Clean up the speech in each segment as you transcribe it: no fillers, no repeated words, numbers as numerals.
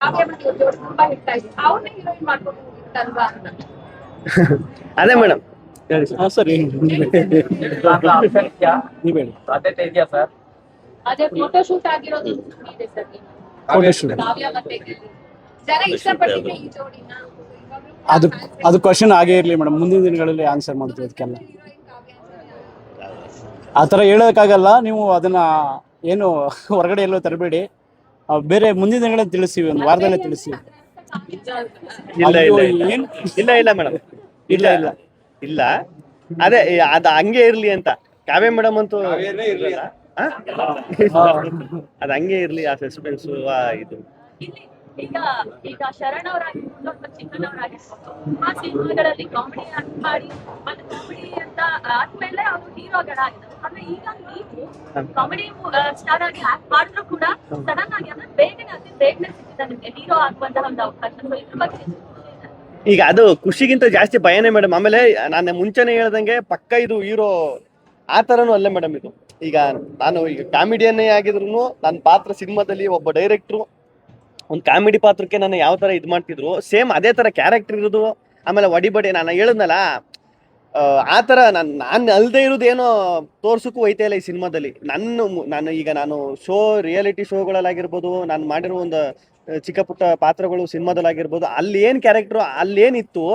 ಕಾವ್ಯ ಮತ್ತು ಇವ್ರ ಜೋಡಿ ತುಂಬಾ ಹಿಟ್ ಆಯ್ತು. ಅವ್ರನ್ನೇ ಹೀರೋಯಿನ್ ಮಾಡ್ಕೊಂಡು ಹೋಗಿತ್ತಲ್ವಾ ಅಂತ. ಅದೇ ಮೇಡಮ್ ಹೇಳಿ ಸರ್. ಸರ್ ನೀವು ಹೇಳಿ. ಸಾಧ್ಯತೆ ಇದೆಯಾ ಸರ್? ಅದೇ ಫೋಟೋ ಶೂಟ್ ಆಗಿರೋದು ಇದೆ ಸರ್. ಫೋಟೋ ಶೂಟ್ ಕಾವ್ಯ ಮತ್ತೆ ಗಿಲ್ಲಿ. ಜನ ಇಷ್ಟಪಟ್ಟಿದ್ರೆ ಈ ಜೋಡಿನ ಅದು ಅದು ಕ್ವಶನ್ ಆಗೇ ಇರಲಿ ಮೇಡಮ್, ಮುಂದಿನ ದಿನಗಳಲ್ಲಿ ಆನ್ಸರ್ ಮಾಡ್ತೀವಿ ಅದಕ್ಕೆಲ್ಲ. ಹೀರೋಯಿನ್ ಕಾವ್ಯ ಆ ಥರ ಹೇಳೋಕ್ಕಾಗಲ್ಲ. ನೀವು ಅದನ್ನ ಏನು ಹೊರಗಡೆ ಎಲ್ಲೋ ತರಬೇಡಿ. ಬೇರೆ ಮುಂದಿನ ದಿನಗಳಲ್ಲಿ ತಿಳಿಸ್ತೀವಿ, ಒಂದು ವಾರದಲ್ಲೇ ತಿಳಿಸ್ತೀವಿ. ಇಲ್ಲ ಅಯ್ಯೋ, ಇಲ್ಲ ಏನ್ ಇಲ್ಲ ಇಲ್ಲ ಮೇಡಮ್ ಇಲ್ಲ ಇಲ್ಲ ಇಲ್ಲ ಅದೇ ಅದ ಹಂಗೆ ಇರ್ಲಿ ಅಂತ. ಕಾವ್ಯ ಮೇಡಮ್ ಅಂತೂ ಇರಲ್ಲ. ಅದ್ ಹಂಗೆ ಇರ್ಲಿ, ಆ ಸಸ್ಪೆನ್ಸ್ ಇದು. ಇಲ್ಲಿ ಈಗ ಈಗ ಶರಣ್ ಅವರಾಗಿರ್ಬೋದು ಅಥವಾ ಚಿಕ್ಕನ್ ಅವರಾಗಿರ್ಬೋದು ತುಂಬಾ ಸಿನಿಮಾಗಳಲ್ಲಿ ಕಾಮಿಡಿ ಆಕ್ಟ್ ಮಾಡಿ ಮತ್ತೆ ಕಾಮಿಡಿ ಅಂತ ಆದ್ಮೇಲೆ ಅವರು ಹೀರೋಗಳಾಗಿದ್ದಾರೆ. ಆದ್ರೆ ಈಗ ನೀವು ಕಾಮಿಡಿ ಸ್ಟಾರ್ ಆಗಿ ಆಕ್ಟ್ ಮಾಡಿದ್ರು ಕೂಡ ಸಡನ್ ಆಗಿ ಅಂದ್ರೆ ಬೇಗನೆ ಸಿಕ್ಕಿದೆ ನಿಮ್ಗೆ ಹೀರೋ ಆಗುವಂತಹ ಒಂದು ಅವಕಾಶ. So ಇದ್ರ ಬಗ್ಗೆ ಈಗ ಅದು ಖುಷಿಗಿಂತ ಜಾಸ್ತಿ ಭಯನೇ ಮೇಡಮ್. ಆಮೇಲೆ ನಾನು ಮುಂಚೆನೆ ಹೇಳ್ದಂಗೆ ಪಕ್ಕ ಇದು ಹೀರೋ ಆ ಥರನೂ ಅಲ್ಲ ಮೇಡಮ್. ಇದು ಈಗ ನಾನು ಈಗ ಕಾಮಿಡಿಯನ್ನೇ ಆಗಿದ್ರು ನನ್ನ ಪಾತ್ರ ಸಿನಿಮಾದಲ್ಲಿ ಒಬ್ಬ ಡೈರೆಕ್ಟ್ರು ಒಂದು ಕಾಮಿಡಿ ಪಾತ್ರಕ್ಕೆ ನಾನು ಯಾವ ಥರ ಇದು ಮಾಡ್ತಿದ್ರು ಸೇಮ್ ಅದೇ ಥರ ಕ್ಯಾರೆಕ್ಟರ್ ಇರೋದು. ಆಮೇಲೆ ಒಡಿಬಡಿ ನಾನು ಹೇಳಿದ್ನಲ್ಲ ಆ ಥರ ನಾನು ಅಲ್ಲದೆ ಇರೋದೇನೋ ತೋರ್ಸಕ್ಕೂ ಹೋಯ್ತಾ ಇಲ್ಲ ಈ ಸಿನಿಮಾದಲ್ಲಿ. ನಾನು ಶೋ ರಿಯಾಲಿಟಿ ಶೋಗಳಲ್ಲಾಗಿರ್ಬೋದು, ನಾನು ಮಾಡಿರೋ ಒಂದು ಚಿಕ್ಕ ಪುಟ್ಟ ಪಾತ್ರಗಳು ಸಿನಿಮಾದಲ್ಲಾಗಿರ್ಬೋದು, ಅಲ್ಲಿ ಏನು ಕ್ಯಾರೆಕ್ಟ್ರು ಅಲ್ಲೇನಿತ್ತು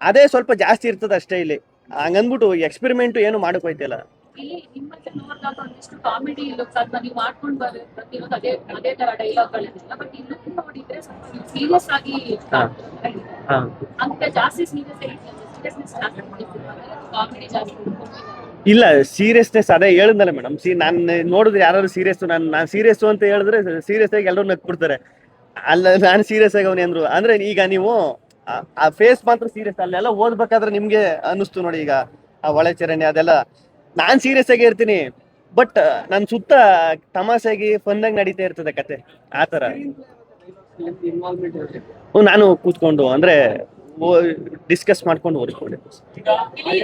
ಅದೇ ಸ್ವಲ್ಪ ಜಾಸ್ತಿ ಇರ್ತದೆ ಅಷ್ಟೇ. ಇಲ್ಲಿ ಹಂಗಂದ್ಬಿಟ್ಟು ಎಕ್ಸ್ಪೆರಿಮೆಂಟು ಏನು ಮಾಡಕ್ ಹೋಯ್ತಿಲ್ಲ. ಇಲ್ಲಿ ನಿಮ್ಮ ನೋಡಿದಾಗ ಒಂದಿಷ್ಟು ಕಾಮಿಡಿ ಲುಕ್ಸ್ ಅದನ್ನ ನೀವು ಮಾಡ್ಕೊಂಡು ಬರ್ತಿರೋದು ಅದೇ ತರ ಡೈಲಾಗ್ಗಳನ್ನೆಲ್ಲ. ಬಟ್ ಈ ಲುಕ್ ನೋಡಿದ್ರೆ ಸ್ವಲ್ಪ ನೀವು ಸೀರಿಯಸ್ ಆಗಿ ಅಂತ ಜಾಸ್ತಿ ಸೀರಿಯಸ್ನೆಸ್ ಕಾಮಿಡಿ ಜಾಸ್ತಿ ಇಲ್ಲ ಸೀರಿಯಸ್ನೆಸ್ ಅದೇ ಹೇಳಿದ್ನಲ್ಲ ಮೇಡಮ್. ನಾನು ನೋಡಿದ್ರೆ ಯಾರು ಸೀರಿಯಸ್ ನಾನು ಸೀರಿಯಸ್ ಅಂತ ಹೇಳಿದ್ರೆ ಸೀರಿಯಸ್ ಆಗಿ ಎಲ್ಲರೂ ನಕ್ಬಿಡ್ತಾರೆ. ಅಲ್ಲ ನಾನು ಸೀರಿಯಸ್ ಆಗಿ ಅವನೇ ಅಂದ್ರು ಅಂದ್ರೆ ಈಗ ನೀವು ಆ ಫೇಸ್ ಮಾತ್ರ ಸೀರಿಯಸ್. ಅಲ್ಲೆಲ್ಲ ಓದ್ಬೇಕಾದ್ರೆ ನಿಮ್ಗೆ ಅನ್ನಿಸ್ತು ನೋಡಿ, ಈಗ ಆ ಒಳೆ ಚರಣೆ ಅದೆಲ್ಲ ನಾನ್ ಸೀರಿಯಸ್ ಆಗಿ ಇರ್ತೀನಿ, ಬಟ್ ನನ್ ಸುತ್ತ ತಮಾಷೆಯಾಗಿ ಫನ್ನಾಗಿ ನಡೀತಾ ಇರ್ತದೆ ಕತೆ ಆ ತರ. ನಾನು ಕೂತ್ಕೊಂಡು ಅಂದ್ರೆ ಡಿಸ್ಕಸ್ ಮಾಡ್ಕೊಂಡು ಓದ್ಕೊಂಡೆ. ಇಲ್ಲಿ